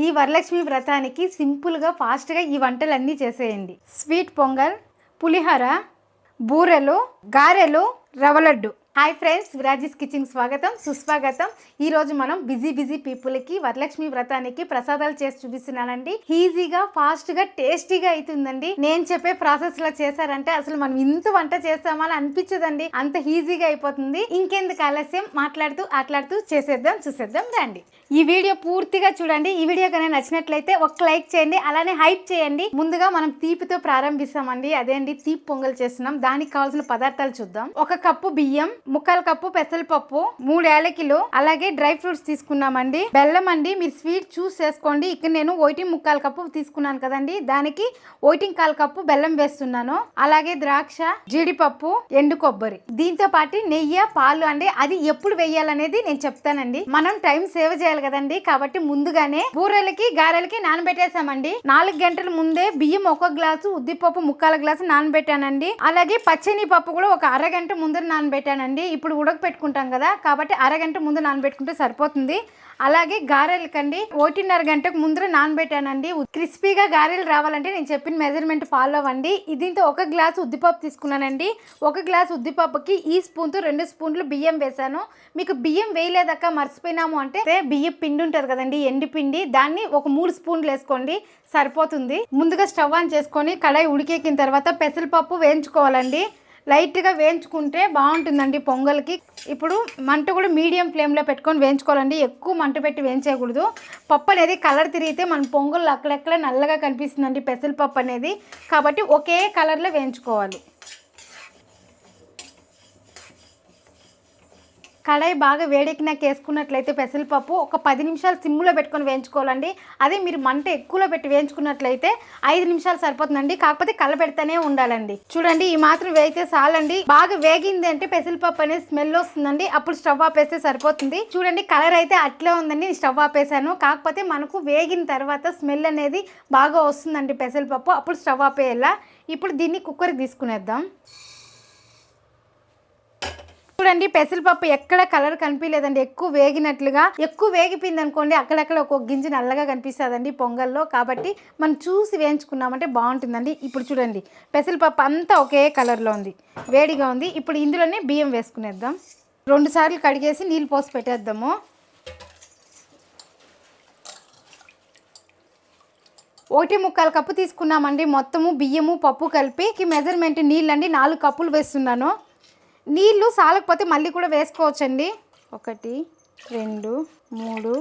ఈ వరలక్ష్మి వ్రతానికి సింపుల్గా ఫాస్ట్గా ఈ వంటలన్నీ చేసేయండి. స్వీట్ పొంగల్, పులిహోర, బూరెలు, గారెలు, రవ్వ లడ్డు. హాయ్ ఫ్రెండ్స్, విరాజీస్ కిచెన్ స్వాగతం సుస్వాగతం. ఈరోజు మనం బిజీ పీపుల్కి వరలక్ష్మి వ్రతానికి ప్రసాదాలు చేసి చూపిస్తున్నానండి. ఈజీగా ఫాస్ట్గా టేస్టీగా అవుతుందండి. నేను చెప్పే ప్రాసెస్లో చేశారంటే అసలు మనం ఇంత వంట చేస్తామని అనిపించదండి, అంత ఈజీగా అయిపోతుంది. ఇంకెందుకు ఆలస్యం, మాట్లాడుతూ చూసేద్దాం రండి. ఈ వీడియో పూర్తిగా చూడండి. ఈ వీడియో కనుక నచ్చినట్లయితే ఒక లైక్ చేయండి, అలానే హైప్ చేయండి. ముందుగా మనం తీపితో ప్రారంభిస్తామండి. అదే అండి తీపి పొంగల్ చేస్తున్నాం. దానికి కావాల్సిన పదార్థాలు చూద్దాం. 1 కప్పు బియ్యం, 1/4 కప్పు పెసరపప్పు, 3 యాలకులు, అలాగే డ్రై ఫ్రూట్స్ తీసుకున్నామండి. బెల్లం అండి, మీరు స్వీట్ చూస్ చేసుకోండి. ఇక్కడ నేను 1.25 కప్పు తీసుకున్నాను కదండి, దానికి 1.25 కప్పు బెల్లం వేస్తున్నాను. అలాగే ద్రాక్ష, జీడిపప్పు, ఎండు కొబ్బరి, దీంతో పాటు నెయ్యి, పాలు అండి. అది ఎప్పుడు వేయాలనేది నేను చెప్తానండి. మనం టైం సేవ్ చేయాలి కదండి, కాబట్టి ముందుగానే బూరెలకి గారెలకి నానబెట్టేసామండి. 4 గంటల ముందే బియ్యం 1 గ్లాసు, ఉద్దిపప్పు 1/4 గ్లాసు నానబెట్టానండి. అలాగే పచ్చని పప్పు కూడా ఒక అరగంట ముందర నానబెట్టానండి. ఇప్పుడు ఉడకపెట్టుకుంటాం కదా, కాబట్టి అరగంట ముందు నానబెట్టుకుంటే సరిపోతుంది. అలాగే గారెలకండి 1.5 గంటకు ముందర నానబెట్టానండి. క్రిస్పీగా గారెలు రావాలంటే నేను చెప్పిన మెజర్మెంట్ ఫాలో అవ్వండి. దీంతో 1 గ్లాసు ఉద్దిపప్పు తీసుకున్నానండి. 1 గ్లాసు ఉద్దిపప్పుకి ఈ స్పూన్తో 2 స్పూన్లు బియ్యం వేసాను. మీకు బియ్యం వేయలేదక్క మర్చిపోయినాము అంటే బియ్యం పిండి ఉంటుంది కదండి, ఎండి పిండి, దాన్ని ఒక 3 స్పూన్లు వేసుకోండి, సరిపోతుంది. ముందుగా స్టవ్ ఆన్ చేసుకొని కడాయి ఉడికెక్కిన తర్వాత పెసరపప్పు వేయించుకోవాలండి. లైట్గా వేయించుకుంటే బాగుంటుందండి పొంగల్కి. ఇప్పుడు మంట కూడా మీడియం ఫ్లేమ్లో పెట్టుకొని వేయించుకోవాలండి, ఎక్కువ మంట పెట్టి వేయించకూడదు. పప్పు అనేది కలర్ తిరిగితే మన పొంగల్ అక్కడెక్కడ నల్లగా కనిపిస్తుందండి పెసరపప్పు అనేది, కాబట్టి ఒకే కలర్లో వేయించుకోవాలి. కడాయి బాగా వేడెక్కినాక వేసుకున్నట్లయితే పెసరపప్పు ఒక 10 నిమిషాలు సిమ్లో పెట్టుకొని వేయించుకోవాలండి. అదే మీరు మంట ఎక్కువలో పెట్టి వేయించుకున్నట్లయితే 5 నిమిషాలు సరిపోతుందండి. కాకపోతే కలపెడతానే ఉండాలండి. చూడండి, ఈ మాత్రం వేయితే చాలండి. బాగా వేగింది అంటే పెసరపప్పు అనేది స్మెల్ వస్తుందండి, అప్పుడు స్టవ్ ఆపేస్తే సరిపోతుంది. చూడండి, కలర్ అయితే అట్లే ఉందండి, స్టవ్ ఆపేసాను. కాకపోతే మనకు వేగిన తర్వాత స్మెల్ అనేది బాగా వస్తుందండి పెసరపప్పు, అప్పుడు స్టవ్ ఆపేయాల. ఇప్పుడు దీన్ని కుక్కర్కి తీసుకునేద్దాం. చూడండి, పెసరపప్పు ఎక్కడ కలర్ కనిపించలేదండి, ఎక్కువ వేగినట్లుగా. ఎక్కువ వేగిపోయింది అనుకోండి అక్కడక్కడ ఒక్కొక్క గింజ నల్లగా కనిపిస్తుందండి పొంగల్లో, కాబట్టి మనం చూసి వేయించుకున్నామంటే బాగుంటుందండి. ఇప్పుడు చూడండి, పెసరపప్పు అంతా ఒకే కలర్లో ఉంది, వేడిగా ఉంది. ఇప్పుడు ఇందులోనే బియ్యం వేసుకునేద్దాం. 2 సార్లు కడిగేసి నీళ్ళు పోసి పెట్టేద్దాము. ఒకటి 1/4 కప్పు తీసుకున్నామండి మొత్తము బియ్యము పప్పు కలిపి. మెజర్మెంట్ నీళ్ళండి 4 కప్పులు వేస్తున్నాను. నీళ్ళు సాలకపోతే మళ్ళీ కూడా వేసుకోవచ్చండి. 1 2 3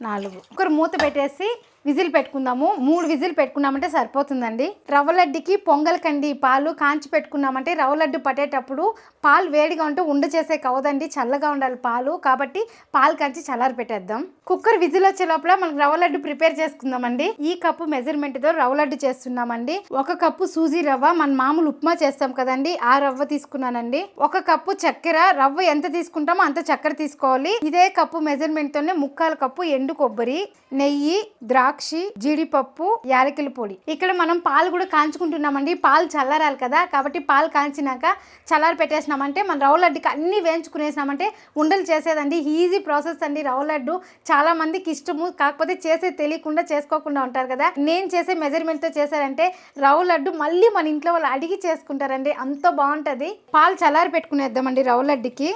4. కుక్కర్ మూత పెట్టేసి విజిల్ పెట్టుకుందాము. 3 విజిల్ పెట్టుకున్నామంటే సరిపోతుందండి. రవ్వ లడ్డుకి పొంగల్ కండి పాలు కాంచి పెట్టుకున్నామంటే రవ్వ లడ్డు పట్టేటప్పుడు పాలు వేడిగా ఉంటే ఉండ చేసే కవదండి, చల్లగా ఉండాలి పాలు, కాబట్టి పాలు కాంచి చల్లారి పెట్టేద్దాం. కుక్కర్ విజిల్ వచ్చే లోపల మనకు రవ్వ లడ్డు ప్రిపేర్ చేసుకుందామండి. ఈ కప్పు మెజర్మెంట్తో రవ్వ లడ్డు చేస్తున్నామండి. 1 కప్పు సూజీ రవ్వ, మన మామూలు ఉప్మా చేస్తాం కదండి, ఆ రవ్వ తీసుకున్నానండి. 1 కప్పు చక్కెర, రవ్వ ఎంత తీసుకుంటామో అంత చక్కెర తీసుకోవాలి. ఇదే కప్పు మెజర్మెంట్తోనే 1/4 కప్పు ఎండు కొబ్బరి, నెయ్యి, ద్రాక్ష, జీడిపప్పు, యాలకుల పొడి. ఇక్కడ మనం పాలు కూడా కాంచుకుంటున్నామండి. పాలు చల్లారాలి కదా, కాబట్టి పాలు కాంచినాక చల్లారి పెట్టేసినామంటే మన రవ్వ లడ్డుకి అన్ని వేయించుకునేసినామంటే ఉండలు చేసేదండి. ఈజీ ప్రాసెస్ అండి రవ్వ లడ్డు. చాలా మందికి ఇష్టము, కాకపోతే చేసే తెలియకుండా చేసుకోకుండా ఉంటారు కదా. నేను చేసే మెజర్మెంట్తో చేశారంటే రవ్వ లడ్డు మళ్ళీ మన ఇంట్లో వాళ్ళు అడిగి చేసుకుంటారండి, అంత బాగుంటుంది. పాలు చల్లారి పెట్టుకునేద్దామండి రవ్వ లడ్డుకి.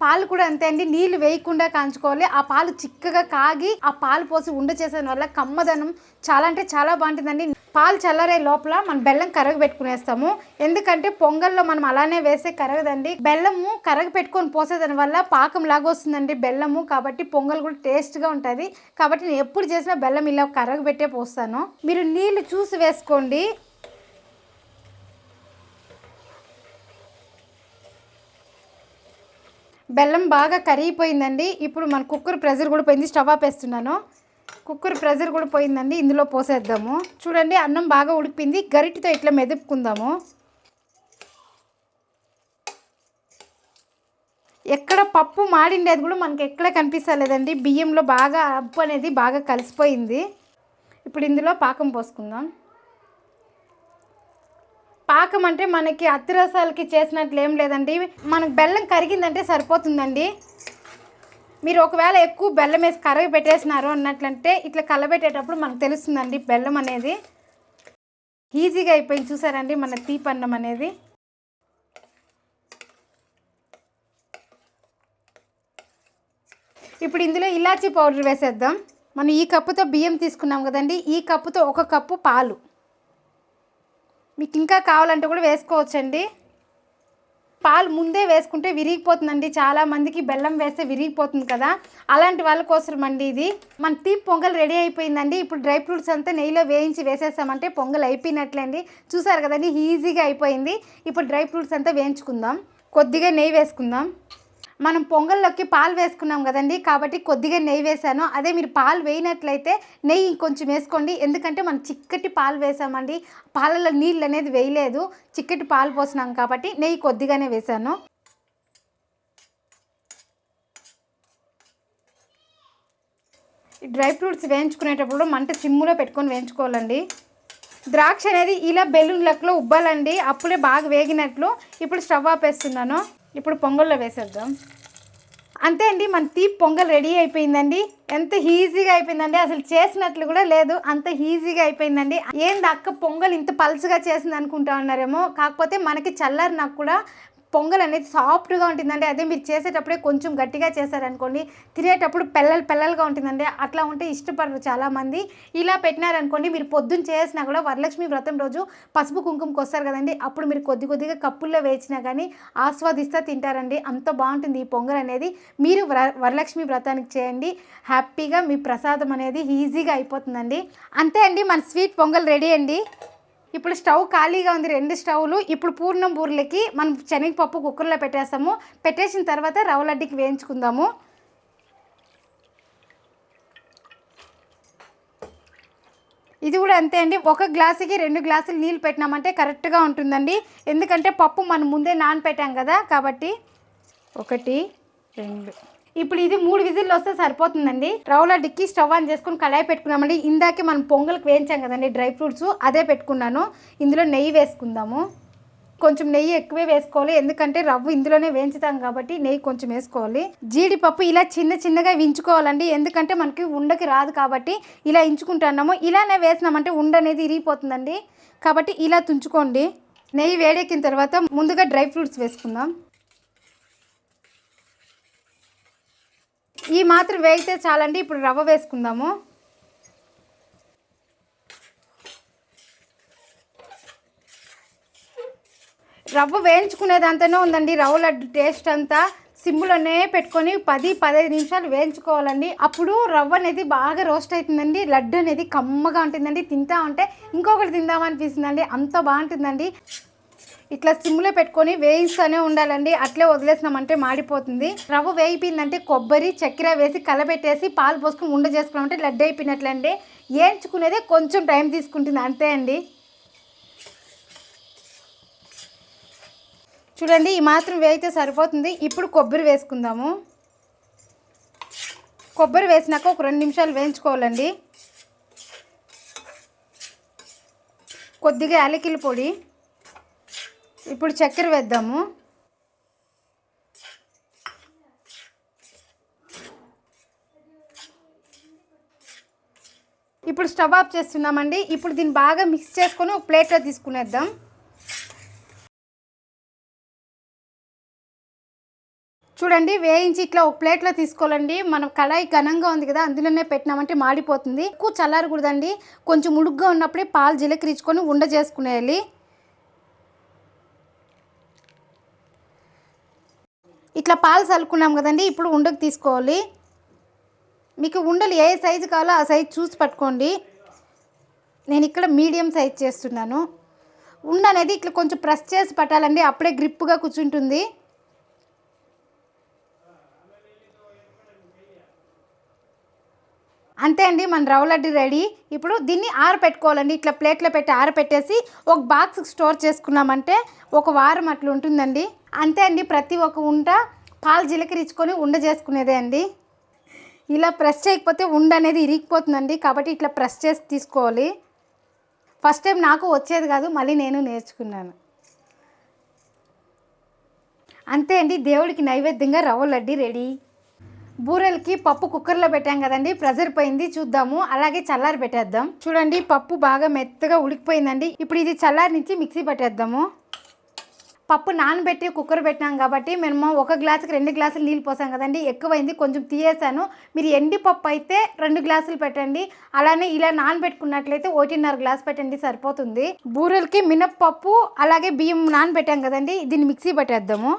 పాలు కూడా అంతే అండి, నీళ్ళు వేయకుండా కాంచుకోవాలి. ఆ పాలు చిక్కగా కాగి ఆ పాలు పోసి ఉండ చేసే వల్ల కమ్మదనం చాలా అంటే చాలా బాగుంటుందండి. పాలు చల్లారే లోపల మనం బెల్లం కరగబెట్టుకునేస్తాము. ఎందుకంటే పొంగల్లో మనం అలానే వేస్తే కరగదండి. బెల్లము కరగపెట్టుకొని పోసేదాని వల్ల పాకం లాగా వస్తుందండి బెల్లము, కాబట్టి పొంగల్ కూడా టేస్ట్గా ఉంటుంది. కాబట్టి నేను ఎప్పుడు చేసినా బెల్లం ఇలా కరగబెట్టే పోస్తాను. మీరు నీళ్ళు చూసి వేసుకోండి. బెల్లం బాగా కరిగిపోయిందండి. ఇప్పుడు మన కుక్కర్ ప్రెజర్ కూడా పోయింది, స్టవ్ ఆపేస్తున్నాను. కుక్కర్ ప్రెజర్ కూడా పోయిందండి, ఇందులో పోసేద్దాము. చూడండి, అన్నం బాగా ఉడికింది. గరిటితో ఇట్లా మెదుపుకుందాము. ఎక్కడ పప్పు మాడిండేది కూడా మనకి ఎక్కడ కనిపిస్తలేదండి, బియ్యంలో బాగా అప్పు అనేది బాగా కలిసిపోయింది. ఇప్పుడు ఇందులో పాకం పోసుకుందాం. పాకం అంటే మనకి అత్తిరసాలకి చేసినట్లు ఏం లేదండి, మనకు బెల్లం కరిగిందంటే సరిపోతుందండి. మీరు ఒకవేళ ఎక్కువ బెల్లం వేసి కరగ పెట్టేసినారు అన్నట్లంటే ఇట్లా కలబెట్టేటప్పుడు మనకు తెలుస్తుందండి బెల్లం అనేది ఈజీగా అయిపోయింది. చూసారండి మన తీపన్నం అనేది. ఇప్పుడు ఇందులో ఇలాచీ పౌడర్ వేసేద్దాం. మనం ఈ కప్పుతో బియ్యం తీసుకున్నాం కదండి, ఈ కప్పుతో 1 కప్పు పాలు. మీకు ఇంకా కావాలంటే కూడా వేసుకోవచ్చండి. పాలు ముందే వేసుకుంటే విరిగిపోతుందండి, చాలామందికి బెల్లం వేస్తే విరిగిపోతుంది కదా, అలాంటి వాళ్ళ కోసం అండి ఇది. మన తీపి పొంగల్ రెడీ అయిపోయిందండి. ఇప్పుడు డ్రై ఫ్రూట్స్ అంతా నెయ్యిలో వేయించి వేసేసామంటే పొంగల్ అయిపోయినట్లండి. చూసారు కదండి, ఈజీగా అయిపోయింది. ఇప్పుడు డ్రై ఫ్రూట్స్ అంతా వేయించుకుందాం. కొద్దిగా నెయ్యి వేసుకుందాం. మనం పొంగల్లోకి పాలు వేసుకున్నాం కదండి, కాబట్టి కొద్దిగా నెయ్యి వేసాను. అదే మీరు పాలు వేయినట్లయితే నెయ్యి ఇంకొంచెం వేసుకోండి. ఎందుకంటే మనం చిక్కటి పాలు వేసామండి, పాలలో నీళ్ళు అనేది వేయలేదు, చిక్కటి పాలు పోసినాం కాబట్టి నెయ్యి కొద్దిగానే వేసాను. డ్రై ఫ్రూట్స్ వేయించుకునేటప్పుడు మంట సిమ్ములో పెట్టుకొని వేయించుకోవాలండి. ద్రాక్ష అనేది ఇలా బెలూన్ లెక్కలో ఉబ్బాలండి, అప్పుడే బాగా వేగినట్లు. ఇప్పుడు స్టవ్ ఆపేస్తున్నాను. ఇప్పుడు పొంగల్లో వేసేద్దాం. అంతే అండి, మన తీపి పొంగల్ రెడీ అయిపోయిందండి. ఎంత ఈజీగా అయిపోయిందండి, అసలు చేసినట్లు కూడా లేదు, అంత ఈజీగా అయిపోయిందండి. ఏంది అక్క పొంగల్ ఇంత పలుచగా చేసింది అనుకుంటా ఉన్నారేమో, కాకపోతే మనకి చల్లారి నాకు కూడా పొంగల్ అనేది సాఫ్ట్గా ఉంటుందండి. అదే మీరు చేసేటప్పుడే కొంచెం గట్టిగా చేశారనుకోండి, తినేటప్పుడు పెళ్ళలుగా ఉంటుందండి. అట్లా ఉంటే ఇష్టపడరు చాలామంది. ఇలా పెట్టినారనుకోండి, మీరు పొద్దున్న చేసినా కూడా వరలక్ష్మి వ్రతం రోజు పసుపు కుంకుమకి వస్తారు కదండి, అప్పుడు మీరు కొద్దిగా కప్పుల్లో వేసినా కానీ ఆస్వాదిస్తూ తింటారండి. అంత బాగుంటుంది ఈ పొంగల్ అనేది. మీరు వరలక్ష్మి వ్రతానికి చేయండి, హ్యాపీగా మీ ప్రసాదం అనేది ఈజీగా అయిపోతుందండి. అంతే అండి, మన స్వీట్ పొంగల్ రెడీ అండి. ఇప్పుడు స్టవ్ ఖాళీగా ఉంది, 2 స్టవ్లు. ఇప్పుడు పూర్ణం బూరెలకి మనం శనగపప్పు కుక్కర్లో పెట్టేస్తాము. పెట్టేసిన తర్వాత రవ్వ లడ్డుకి వేయించుకుందాము. ఇది కూడా అంతే అండి, 1 గ్లాసుకి 2 గ్లాసులు నీళ్ళు పెట్టినామంటే కరెక్ట్గా ఉంటుందండి. ఎందుకంటే పప్పు మనం ముందే నానపెట్టాం కదా, కాబట్టి 1 2. ఇప్పుడు ఇది 3 విజిల్లు వస్తే సరిపోతుందండి. రవ్వ లడ్డుకి స్టవ్ ఆన్ చేసుకుని కళాయి పెట్టుకున్నామండి. ఇందాకే మనం పొంగల్కి వేయించాం కదండి డ్రై ఫ్రూట్స్, అదే పెట్టుకున్నాను. ఇందులో నెయ్యి వేసుకుందాము. కొంచెం నెయ్యి ఎక్కువే వేసుకోవాలి, ఎందుకంటే రవ్వ ఇందులోనే వేయించుతాం కాబట్టి నెయ్యి కొంచెం వేసుకోవాలి. జీడిపప్పు ఇలా చిన్నగా వించుకోవాలండి, ఎందుకంటే మనకి ఉండకి రాదు కాబట్టి ఇలా ఇంచుకుంటున్నాము. ఇలానే వేసినామంటే ఉండ అనేది ఇరిగిపోతుందండి, కాబట్టి ఇలా తుంచుకోండి. నెయ్యి వేడెక్కిన తర్వాత ముందుగా డ్రై ఫ్రూట్స్ వేసుకుందాం. ఈ మాత్రం వేగితే చాలండి. ఇప్పుడు రవ్వ వేసుకుందాము. రవ్వ వేయించుకునేదంతానే ఉందండి, రవ్వ లడ్డు టేస్ట్ అంతా సిమ్లోనే పెట్టుకొని 10-15 నిమిషాలు వేయించుకోవాలండి. అప్పుడు రవ్వ అనేది బాగా రోస్ట్ అవుతుందండి, లడ్డు అనేది కమ్మగా ఉంటుందండి. తింటా ఉంటే ఇంకొకటి తిందామనిపిస్తుందండి, అంత బాగుంటుందండి. ఇట్లా సిమ్లో పెట్టుకొని వేయిస్తూనే ఉండాలండి, అట్లే వదిలేసినామంటే మాడిపోతుంది. రవ్వ వేయిపోయిందంటే కొబ్బరి చక్కెర వేసి కలబెట్టేసి పాలు పోసుకొని ఉండ చేసుకున్నామంటే లడ్డు అయిపోయినట్లండి. వేయించుకునేదే కొంచెం టైం తీసుకుంటుంది, అంతే అండి. చూడండి, ఈ మాత్రం వేయితే సరిపోతుంది. ఇప్పుడు కొబ్బరి వేసుకుందాము. కొబ్బరి వేసినాక ఒక 2 నిమిషాలు వేయించుకోవాలండి. కొద్దిగా యాలకుల పొడి. ఇప్పుడు చక్కెర వేద్దాము. ఇప్పుడు స్టవ్ ఆఫ్ చేస్తున్నామండి. ఇప్పుడు దీన్ని బాగా మిక్స్ చేసుకొని ఒక ప్లేట్లో తీసుకునేద్దాం. చూడండి, వేయించి ఇట్లా ఒక ప్లేట్లో తీసుకోవాలండి. మనం కళాయి ఘనంగా ఉంది కదా, అందులోనే పెట్టినామంటే మాడిపోతుంది. ఎక్కువ చల్లారకూడదండి, కొంచెం ఉడుగ్గా ఉన్నప్పుడే పాలు జీలకరించుకొని ఉండ చేసుకునేయాలి. ఇట్లా పాలు చల్లుకున్నాం కదండి, ఇప్పుడు ఉండకు తీసుకోవాలి. మీకు ఉండలు ఏ సైజు కావాలో ఆ సైజు చూసి పట్టుకోండి. నేను ఇక్కడ మీడియం సైజ్ చేస్తున్నాను. ఉండ అనేది ఇట్లా కొంచెం ప్రెస్ చేసి పట్టాలండి, అప్పుడే గ్రిప్గా కూర్చుంటుంది. అంతే అండి, మన రవ్వ లడ్డు రెడీ. ఇప్పుడు దీన్ని ఆరపెట్టుకోవాలండి. ఇట్లా ప్లేట్లో పెట్టి ఆరపెట్టేసి ఒక బాక్స్కి స్టోర్ చేసుకున్నామంటే 1 వారం అట్లా ఉంటుందండి. అంతే అండి, ప్రతి ఒక్క ఉండ పాలు జీలకరించుకొని ఉండ చేసుకునేదే అండి. ఇలా ప్రెస్ చేయకపోతే ఉండ అనేది ఇరిగిపోతుందండి, కాబట్టి ఇట్లా ప్రెస్ చేసి తీసుకోవాలి. ఫస్ట్ టైం నాకు వచ్చేది కాదు, మళ్ళీ నేను నేర్చుకున్నాను. అంతే అండి, దేవుడికి నైవేద్యంగా రవ్వ లడ్డు రెడీ. బూరెలకి పప్పు కుక్కర్లో పెట్టాం కదండి, ప్రెజర్ పోయింది, చూద్దాము. అలాగే చల్లారి పెట్టేద్దాం. చూడండి పప్పు బాగా మెత్తగా ఉడికిపోయిందండి. ఇప్పుడు ఇది చల్లారి నుంచి మిక్సీ పట్టేద్దాము. పప్పు నానబెట్టి కుక్కర్ పెట్టినాం కాబట్టి మేము 1 గ్లాసుకి 2 గ్లాసులు నీళ్ళు పోసాం కదండి, ఎక్కువైంది, కొంచెం తీయేసాను. మీరు ఎండి పప్పు అయితే 2 గ్లాసులు పెట్టండి. అలానే ఇలా నానబెట్టుకున్నట్లయితే 1.5 గ్లాస్ పెట్టండి, సరిపోతుంది. బూరెలకి మినప్పప్పు అలాగే బియ్యం నానబెట్టాం కదండి, దీన్ని మిక్సీ పట్టేద్దాము.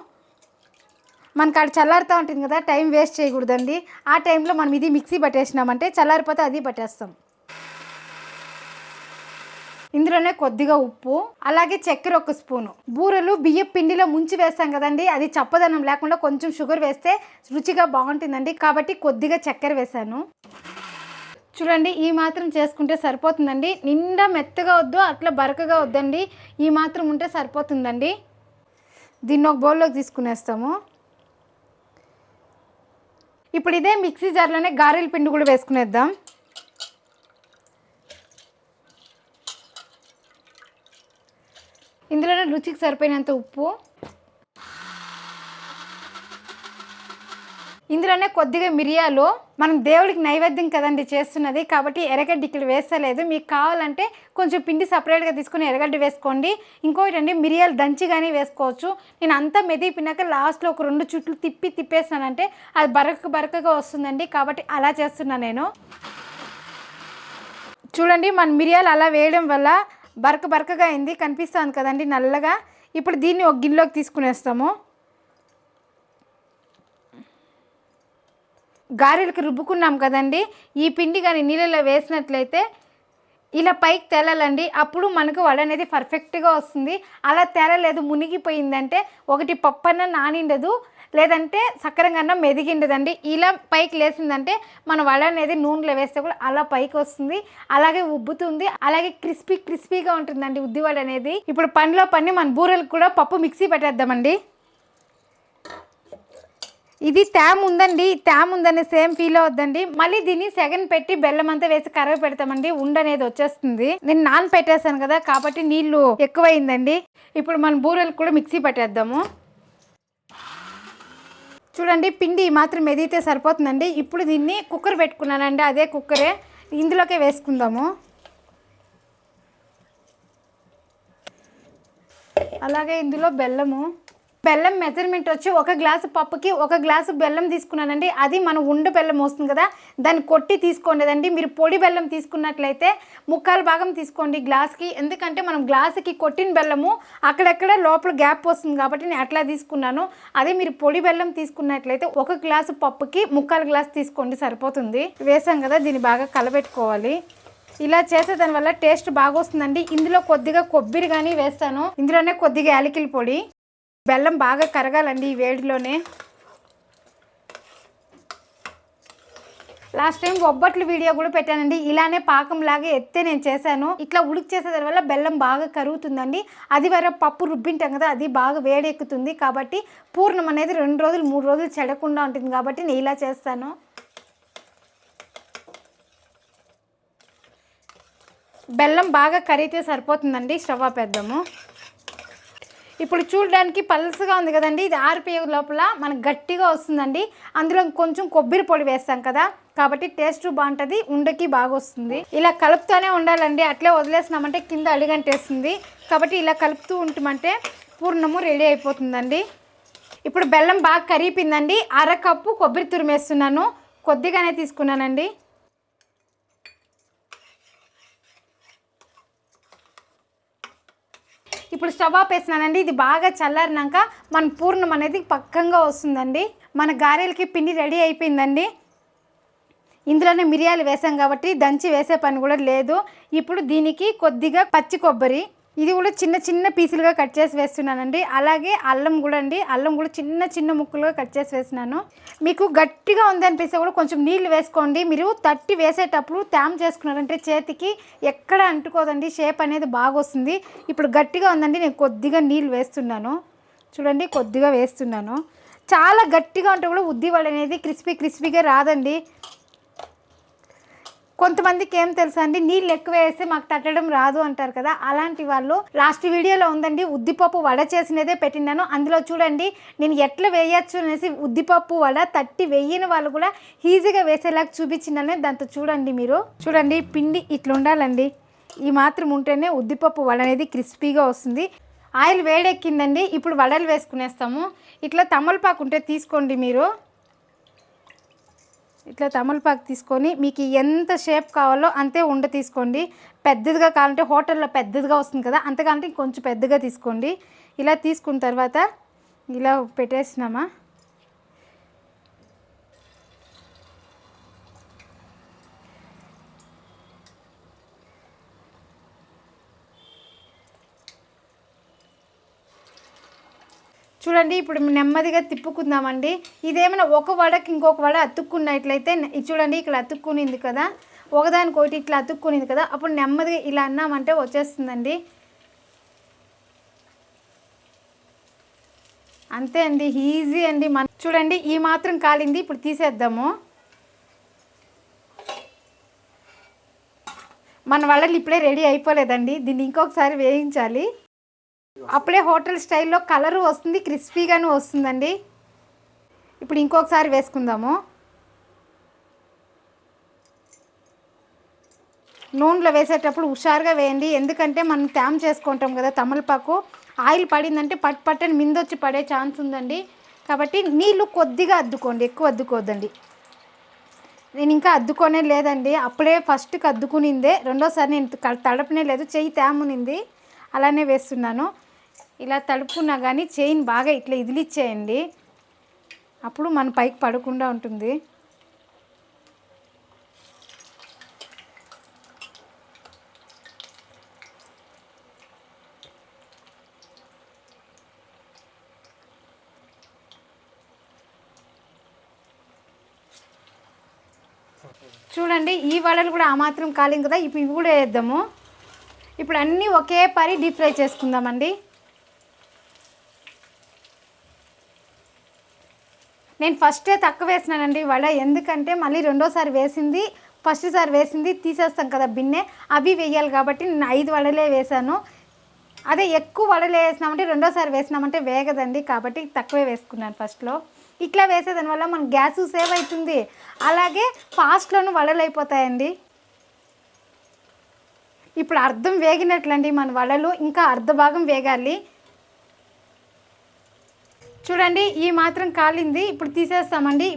మనకు అక్కడ చల్లారుతూ ఉంటుంది కదా, టైం వేస్ట్ చేయకూడదండి. ఆ టైంలో మనం ఇది మిక్సీ పట్టేసినామంటే చల్లారిపోతే అది పట్టేస్తాం. ఇందులోనే కొద్దిగా ఉప్పు అలాగే చక్కెర 1 స్పూను. బూరెలు బియ్యం పిండిలో ముంచి వేస్తాం కదండి, అది చప్పదనం లేకుండా కొంచెం షుగర్ వేస్తే రుచిగా బాగుంటుందండి, కాబట్టి కొద్దిగా చక్కెర వేసాను. చూడండి ఈ మాత్రం చేసుకుంటే సరిపోతుందండి. నిండా మెత్తగా వద్దు, అట్లా బరకగా వద్దండి, ఈ మాత్రం ఉంటే సరిపోతుందండి. దీన్ని ఒక బౌల్లోకి తీసుకునేస్తాము. ఇప్పుడు ఇదే మిక్సీ జార్లోనే గారెల పిండి కూడా వేసుకునేద్దాం. ఇందులోనే రుచికి సరిపోయినంత ఉప్పు, ఇందులోనే కొద్దిగా మిరియాలు. మనం దేవుడికి నైవేద్యం కదండి చేస్తున్నది, కాబట్టి ఎర్రగడ్డ ఇక్కడ వేస్తలేదు. మీకు కావాలంటే కొంచెం పిండి సపరేట్గా తీసుకుని ఎర్రగడ్డ వేసుకోండి. ఇంకోటి అండి, మిరియాలు దంచి కానీ వేసుకోవచ్చు. నేను అంతా మెదిపినాక లాస్ట్లో ఒక 2 చుట్లు తిప్పేసినానంటే అది బరకగా వస్తుందండి, కాబట్టి అలా చేస్తున్నాను నేను. చూడండి మన మిరియాలు అలా వేయడం వల్ల బరకగా అయింది, కనిపిస్తుంది కదండి నల్లగా. ఇప్పుడు దీన్ని ఒక గిన్నెలోకి తీసుకునేస్తాము. గారెలకు రుబ్బుకున్నాం కదండి, ఈ పిండి కానీ నీళ్ళలో వేసినట్లయితే ఇలా పైకి తేలాలండి, అప్పుడు మనకు వడ అనేది పర్ఫెక్ట్గా వస్తుంది. అలా తేలలేదు, మునిగిపోయిందంటే ఒకటి పప్పన్న నానిండదు, లేదంటే సక్కరంగా మెదిగిండదండి. ఇలా పైకి లేసిందంటే మన వడ అనేది నూనెలో వేస్తే కూడా అలా పైకి వస్తుంది, అలాగే ఉబ్బుతుంది, అలాగే క్రిస్పీగా ఉంటుందండి ఉద్దివడ అనేది. ఇప్పుడు పనిలో మన బూరెలకు కూడా పప్పు మిక్సీ పెట్టేద్దామండి. ఇది తేమ ఉందనే సేమ్ ఫీల్ అవద్దండి. మళ్ళీ దీన్ని సెగన్ పెట్టి బెల్లం అంతా వేసి కరవ పెడతామండి, ఉండనేది వచ్చేస్తుంది. నేను నాన్ పెట్టేసాను కదా, కాబట్టి నీళ్లు ఎక్కువైందండి. ఇప్పుడు మన బూరెలు కూడా మిక్సీ పెట్టేద్దాము. చూడండి పిండి మాత్రం మెదిగితే సరిపోతుందండి. ఇప్పుడు దీన్ని కుక్కర్ పెట్టుకున్నానండి, అదే కుక్కరే, ఇందులోకే వేసుకుందాము. అలాగే ఇందులో బెల్లం మెజర్మెంట్ వచ్చి 1 గ్లాసు పప్పుకి 1 గ్లాసు బెల్లం తీసుకున్నానండి. అది మనం ఉండ బెల్లం వస్తుంది కదా, దాన్ని కొట్టి తీసుకోండిదండి. మీరు పొడి బెల్లం తీసుకున్నట్లయితే 3/4 భాగం తీసుకోండి గ్లాస్కి, ఎందుకంటే మనం గ్లాసుకి కొట్టిన బెల్లము అక్కడెక్కడ లోపల గ్యాప్ వస్తుంది కాబట్టి నేను అట్లా తీసుకున్నాను. అదే మీరు పొడి బెల్లం తీసుకున్నట్లయితే 1 గ్లాసు పప్పుకి 3/4 గ్లాసు తీసుకోండి, సరిపోతుంది. వేసాం కదా, దీన్ని బాగా కలబెట్టుకోవాలి. ఇలా చేసే దానివల్ల టేస్ట్ బాగా వస్తుందండి. ఇందులో కొద్దిగా కొబ్బరి కానీ వేస్తాను, ఇందులోనే కొద్దిగా యాలకుల పొడి. బెల్లం బాగా కరగాలండి ఈ వేడిలోనే. లాస్ట్ టైం బొబ్బట్లు వీడియో కూడా పెట్టానండి, ఇలానే పాకంలాగే ఎత్తే నేను చేశాను. ఇట్లా ఉడికి చేసేదాని వల్ల బెల్లం బాగా కరుగుతుందండి. అది వరకు పప్పు రుబ్బింటాం కదా, అది బాగా వేడెక్కుతుంది, కాబట్టి పూర్ణం అనేది 2 రోజులు 3 రోజులు చెడకుండా ఉంటుంది, కాబట్టి నేను ఇలా చేస్తాను. బెల్లం బాగా కరిగితే సరిపోతుందండి, స్టవ్ ఆపేద్దాము. ఇప్పుడు చూడడానికి పల్సగా ఉంది కదండి, ఇది ఆరిపోయే లోపల మనకు గట్టిగా వస్తుందండి. అందులో కొంచెం కొబ్బరి పొడి వేస్తాం కదా, కాబట్టి టేస్ట్ బాగుంటుంది, ఉండకి బాగా వస్తుంది. ఇలా కలుపుతూనే ఉండాలండి, అట్లే వదిలేసినామంటే కింద అడుగంటేస్తుంది, కాబట్టి ఇలా కలుపుతూ ఉంటామంటే పూర్ణము రెడీ అయిపోతుందండి. ఇప్పుడు బెల్లం బాగా కరిగిపోయిందండి. 1/2 కప్పు కొబ్బరి తురిమేస్తున్నాను, కొద్దిగానే తీసుకున్నానండి. ఇప్పుడు స్టవ్ ఆపేసినానండి. ఇది బాగా చల్లారినాక మన పూర్ణం అనేది పక్కంగా వస్తుందండి. మన గారెలకి పిండి రెడీ అయిపోయిందండి. ఇందులోనే మిరియాలు వేసాం కాబట్టి దంచి వేసే పని కూడా లేదు. ఇప్పుడు దీనికి కొద్దిగా పచ్చి కొబ్బరి, ఇది కూడా చిన్న పీసులుగా కట్ చేసి వేస్తున్నానండి. అలాగే అల్లం కూడా చిన్న ముక్కలుగా కట్ చేసి వేసినాను. మీకు గట్టిగా ఉందనిపిస్తే కూడా కొంచెం నీళ్ళు వేసుకోండి. మీరు తట్టి వేసేటప్పుడు తేమ చేసుకున్నారంటే చేతికి ఎక్కడ అంటుకోదండి, షేప్ అనేది బాగా వస్తుంది. ఇప్పుడు గట్టిగా ఉందండి, నేను కొద్దిగా నీళ్ళు వేస్తున్నాను. చూడండి కొద్దిగా వేస్తున్నాను. చాలా గట్టిగా ఉంటే కూడా ఉద్దివడ అనేది క్రిస్పీగా రాదండి. కొంతమందికి ఏం తెలుసా అండి, నీళ్ళు ఎక్కువ వేస్తే మాకు తట్టడం రాదు అంటారు కదా, అలాంటి వాళ్ళు లాస్ట్ వీడియోలో ఉందండి ఉద్దిపప్పు వడ చేసినదే పెట్టినాను. అందులో చూడండి నేను ఎట్లా వేయచ్చు అనేసి ఉద్దిపప్పు వడ తట్టి వేయని వాళ్ళు కూడా ఈజీగా వేసేలాగా చూపించినాను. దాంతో చూడండి, మీరు చూడండి పిండి ఇట్లా ఉండాలండి. ఈ మాత్రం ఉంటేనే ఉద్దిపప్పు వడ అనేది క్రిస్పీగా వస్తుంది. ఆయిల్ వేడెక్కిందండి. ఇప్పుడు వడలు వేసుకునేస్తాము. ఇట్లా తమలపాకు ఉంటే తీసుకోండి. మీరు ఇట్లా తమలపాకు తీసుకొని మీకు ఎంత షేప్ కావాలో అంతే ఉండ తీసుకోండి. పెద్దదిగా కావాలంటే హోటల్లో పెద్దదిగా వస్తుంది కదా, అంతకంటే కొంచెం పెద్దగా తీసుకోండి. ఇలా తీసుకున్న తర్వాత ఇలా పెట్టేసినామా, చూడండి. ఇప్పుడు నెమ్మదిగా తిప్పుకుందామండి. ఇదేమైనా ఒక వడకి ఇంకొక వడ అతుక్కున్నట్లయితే చూడండి ఇక్కడ అతుక్కునింది కదా, ఒకదానికొకటి ఇట్లా అతుక్కునింది కదా, అప్పుడు నెమ్మదిగా ఇలా అన్నామంటే వచ్చేస్తుందండి. అంతే అండి, ఈజీ అండి. చూడండి ఈ మాత్రం కాలింది. ఇప్పుడు తీసేద్దాము. మన వడలు ఇప్పుడే రెడీ అయిపోలేదండి, దీన్ని ఇంకొకసారి వేయించాలి. అప్పుడే హోటల్ స్టైల్లో కలరు వస్తుంది, క్రిస్పీగాను వస్తుందండి. ఇప్పుడు ఇంకొకసారి వేసుకుందాము. నూనెలో వేసేటప్పుడు హుషారుగా వేయండి, ఎందుకంటే మనం ట్యామ్ చేసుకుంటాం కదా తమలపాకు. ఆయిల్ పడిందంటే పట్టని మిందొచ్చి పడే ఛాన్స్ ఉందండి. కాబట్టి నీళ్ళు కొద్దిగా అద్దుకోండి, ఎక్కువ అద్దుకోవద్దండి. నేను ఇంకా అద్దుకోనే లేదండి, అప్పుడే ఫస్ట్కి అద్దుకునిందే, రెండోసారి నేను తడపనే లేదు, చెయ్యి తేమునింది, అలానే వేస్తున్నాను. ఇలా తడుపుకున్నా కానీ చైన్ బాగా ఇట్లా ఇదిలిచ్చేయండి, అప్పుడు మన పైకి పడకుండా ఉంటుంది. చూడండి ఈ వడలు కూడా ఆ మాత్రం కాలింది కదా, ఇప్పుడు ఇవి కూడా వేద్దాము. ఇప్పుడు అన్నీ ఒకే పరి డీప్ ఫ్రై చేసుకుందామండి. నేను ఫస్టే తక్కువ వేసినానండి వడ, ఎందుకంటే మళ్ళీ రెండోసారి వేసింది ఫస్ట్ సారి వేసింది తీసేస్తాం కదా బిన్నె, అవి వేయాలి కాబట్టి నేను 5 వడలే వేసాను. అదే ఎక్కువ వడలు వేసినామంటే రెండోసారి వేసినామంటే వేగదండి, కాబట్టి తక్కువే వేసుకున్నాను ఫస్ట్లో. ఇట్లా వేసేదానివల్ల మన గ్యాస్ సేవ్ అవుతుంది, అలాగే ఫాస్ట్లోనూ వడలు అయిపోతాయండి. ఇప్పుడు అర్ధం వేగినట్లండి మన వడలు, ఇంకా అర్ధ భాగం వేగాలి. చూడండి ఈ మాత్రం కాలింది, ఇప్పుడు తీసేస్తామండి.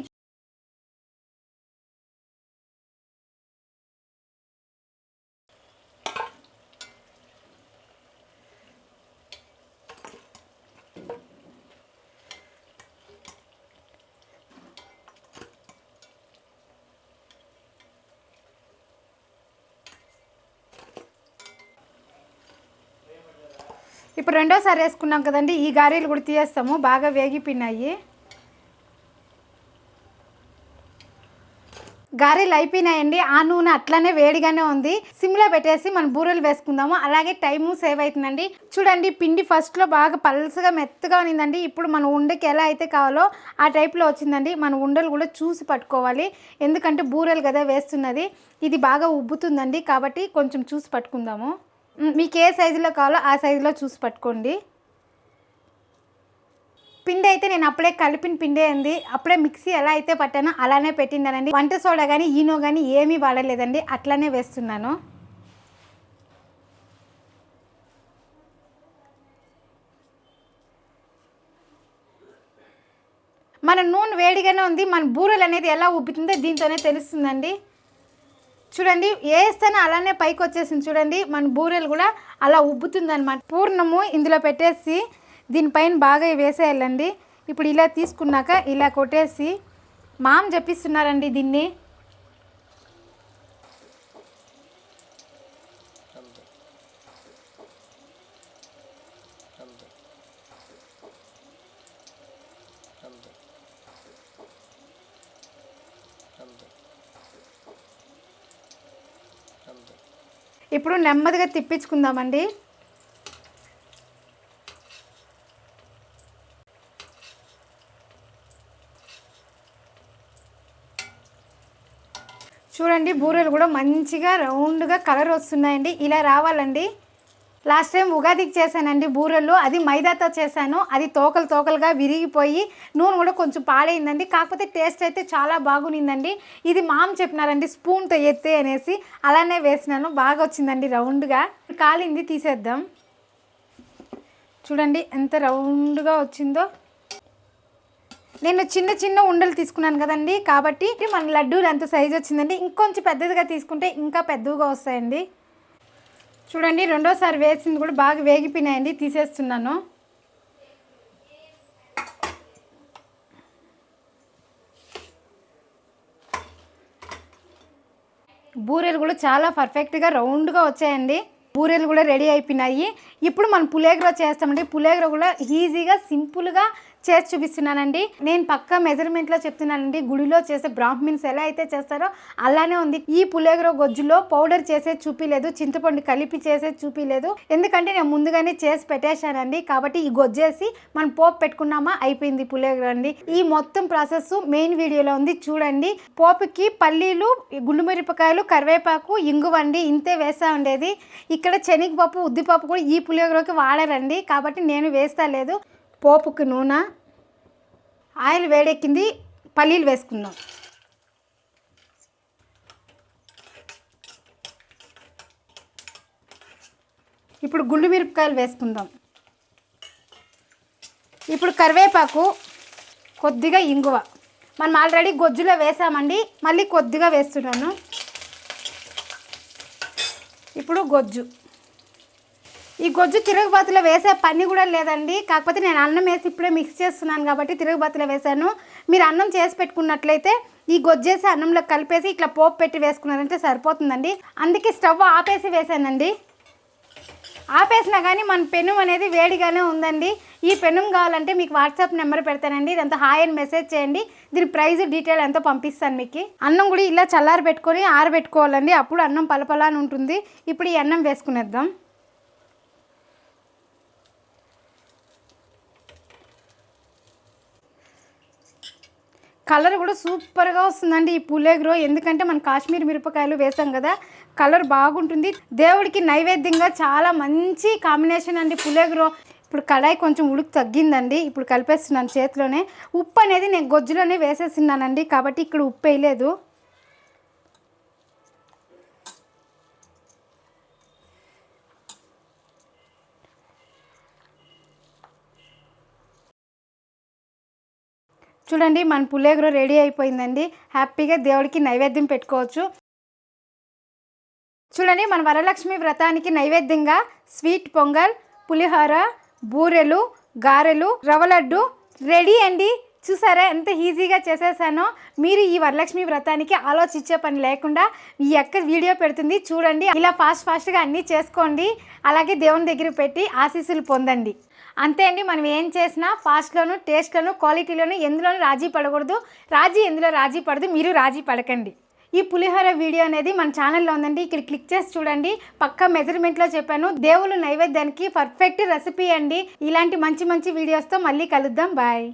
ఇప్పుడు రెండోసారి వేసుకున్నాం కదండి, ఈ గారెలు కూడా తీయేస్తాము, బాగా వేగిపోయినాయి. గారెలు అయిపోయినాయండి, ఆ నూనె అట్లానే వేడిగానే ఉంది. సిమ్లో పెట్టేసి మనం బూరెలు వేసుకుందాము, అలాగే టైము సేవ్ అవుతుందండి. చూడండి పిండి ఫస్ట్లో బాగా పల్సగా మెత్తగా ఉన్నిందండి, ఇప్పుడు మన ఉండకి ఎలా అయితే కావాలో ఆ టైప్లో వచ్చిందండి. మన ఉండలు కూడా చూసి పట్టుకోవాలి, ఎందుకంటే బూరెలు కదా వేస్తున్నది, ఇది బాగా ఉబ్బుతుందండి, కాబట్టి కొంచెం చూసి పట్టుకుందాము. మీకు ఏ సైజులో కావాలో ఆ సైజులో చూసి పట్టుకోండి. పిండి అయితే నేను అప్పుడే కలిపిన పిండే ఉంది, అప్పుడే మిక్సీ ఎలా అయితే పట్టానో అలానే పెట్టిండానండి. వంట సోడా కానీ ఈనో కానీ ఏమీ వాడలేదండి, అట్లానే వేస్తున్నాను. మన నూనె వేడిగానే ఉంది, మన బూరెలు అనేది ఎలా ఉబ్బుతుందో దీంతోనే తెలుస్తుందండి. చూడండి వేస్తేనే అలానే పైకి వచ్చేసింది, చూడండి మన బూరెలు కూడా అలా ఉబ్బుతుందన్నమాట. పూర్ణము ఇందులో పెట్టేసి దీనిపైన బాగా వేసేయాలండి. ఇప్పుడు ఇలా తీసుకున్నాక ఇలా కొట్టేసి, మామ చెప్పిస్తున్నారండి దీన్ని. ఇప్పుడు నెమ్మదిగా తిప్పించుకుందామండి. చూడండి చూడండి బూరెలు కూడా మంచిగా రౌండ్గా కలర్ వస్తున్నాయండి. ఇలా రావాలండి. లాస్ట్ టైం ఉగాదికి చేశానండి బూరెలు, అది మైదాతో చేశాను. అది తోకలుగా విరిగిపోయి నూనె కూడా కొంచెం పాడైందండి. కాకపోతే టేస్ట్ అయితే చాలా బాగునిందండి. ఇది మామ చెప్పినారండి స్పూన్తో ఎత్తే అనేసి, అలానే వేసినాను. బాగా వచ్చిందండి రౌండ్గా. కాలింది, తీసేద్దాం. చూడండి ఎంత రౌండ్గా వచ్చిందో. నేను చిన్న ఉండలు తీసుకున్నాను కదండి, కాబట్టి మన లడ్డూలు ఎంత సైజు వచ్చిందండి. ఇంకొంచెం పెద్దదిగా తీసుకుంటే ఇంకా పెద్దగా వస్తాయండి. చూడండి రెండోసారి వేసింది కూడా బాగా వేగిపోయినాయండి. తీసేస్తున్నాను. బూరెలు కూడా చాలా పర్ఫెక్ట్గా రౌండ్గా వచ్చాయండి. బూరెలు కూడా రెడీ అయిపోయినాయి. ఇప్పుడు మనం పులిహోర చేస్తామండి. పులిహోర కూడా ఈజీగా సింపుల్గా చేసి చూపిస్తున్నానండి. నేను పక్కా మెజర్మెంట్లో చెప్తున్నానండి. గుడిలో చేసే బ్రాహ్మిన్స్ ఎలా అయితే చేస్తారో అలానే ఉంది. ఈ పులిహోర గొజ్జులో పౌడర్ చేసేది చూపిలేదు, చింతపండు కలిపి చేసేది చూపిలేదు. ఎందుకంటే నేను ముందుగానే చేసి పెట్టేశానండి. కాబట్టి ఈ గొజ్జేసి మనం పోపు పెట్టుకున్నామా అయిపోయింది పులిహోర అండి. ఈ మొత్తం ప్రాసెస్ మెయిన్ వీడియోలో ఉంది, చూడండి. పోపుకి పల్లీలు, గుండుమిరపకాయలు, కరివేపాకు, ఇంగువండి, ఇంతే వేస్తా ఉండేది. ఇక్కడ శనగపప్పు, ఉద్దిపప్పు కూడా ఈ పులిహోరకి వాడారండి. కాబట్టి నేను వేస్తా లేదు. పోపుకి నూనె, ఆయిల్ వేడెక్కింది, పల్లీలు వేసుకుందాం. ఇప్పుడు గుండు మిరపకాయలు వేసుకుందాం. ఇప్పుడు కరివేపాకు, కొద్దిగా ఇంగువ. మనం ఆల్రెడీ గొజ్జులో వేసామండి, మళ్ళీ కొద్దిగా వేస్తున్నాను. ఇప్పుడు గొజ్జు. ఈ గొజ్జు తిరుగుబాతులో వేసే పని కూడా లేదండి. కాకపోతే నేను అన్నం వేసి ఇప్పుడే మిక్స్ చేస్తున్నాను కాబట్టి తిరుగుబాతులో వేసాను. మీరు అన్నం చేసి పెట్టుకున్నట్లయితే ఈ గొజ్జేసి అన్నంలో కలిపేసి ఇట్లా పోపు పెట్టి వేసుకున్నారంటే సరిపోతుందండి. అందుకే స్టవ్ ఆపేసి వేసానండి. ఆపేసినా కానీ మన పెనం అనేది వేడిగానే ఉందండి. ఈ పెనం కావాలంటే మీకు వాట్సాప్ నెంబర్ పెడతానండి. ఇదంతా హాయ్ అని మెసేజ్ చేయండి. దీని ప్రైస్ డీటెయిల్ ఎంతో పంపిస్తాను మీకు. అన్నం కూడా ఇలా చల్లారి పెట్టుకొని ఆరబెట్టుకోవాలండి. అప్పుడు అన్నం పలపలా అని ఉంటుంది. ఇప్పుడు ఈ అన్నం వేసుకునేద్దాం. కలర్ కూడా సూపర్గా వస్తుందండి ఈ పులిహోర. ఎందుకంటే మనం కాశ్మీర్ మిరపకాయలు వేసాం కదా, కలర్ బాగుంటుంది. దేవుడికి నైవేద్యంగా చాలా మంచి కాంబినేషన్ అండి పులిహోర. ఇప్పుడు కడాయి కొంచెం ఉడుకు తగ్గిందండి. ఇప్పుడు కలిపేస్తున్నాను చేతిలోనే. ఉప్పు అనేది నేను గొజ్జులోనే వేసేస్తున్నానండి, కాబట్టి ఇక్కడ ఉప్పు వేయలేదు. చూడండి మన పులిహోర రెడీ అయిపోయిందండి. హ్యాపీగా దేవుడికి నైవేద్యం పెట్టుకోవచ్చు. చూడండి మన వరలక్ష్మి వ్రతానికి నైవేద్యంగా స్వీట్ పొంగల్, పులిహోర, బూరెలు, గారెలు, రవ్వ లడ్డు రెడీ అండి. చూసారా ఎంత ఈజీగా చేసేసానో. మీరు ఈ వరలక్ష్మి వ్రతానికి ఆలోచించే పని లేకుండా ఈ అక్క వీడియో పెడుతుంది చూడండి. ఇలా ఫాస్ట్గా అన్నీ చేసుకోండి. అలాగే దేవుని దగ్గర పెట్టి ఆశీస్సులు పొందండి. అంతే అండి. మనం ఏం చేసినా ఫాస్ట్లోను, టేస్ట్లోను, క్వాలిటీలోను ఎందులోనూ రాజీ పడకూడదు. ఎందులో రాజీ పడదు. మీరు రాజీ పడకండి. ఈ పులిహోర వీడియో అనేది మన ఛానల్లో ఉందండి. ఇక్కడ క్లిక్ చేసి చూడండి. పక్కా మెజర్మెంట్లో చెప్పాను. దేవుళ్ళు నైవేద్యానికి పర్ఫెక్ట్ రెసిపీ అండి. ఇలాంటి మంచి వీడియోస్తో మళ్ళీ కలుద్దాం. బాయ్.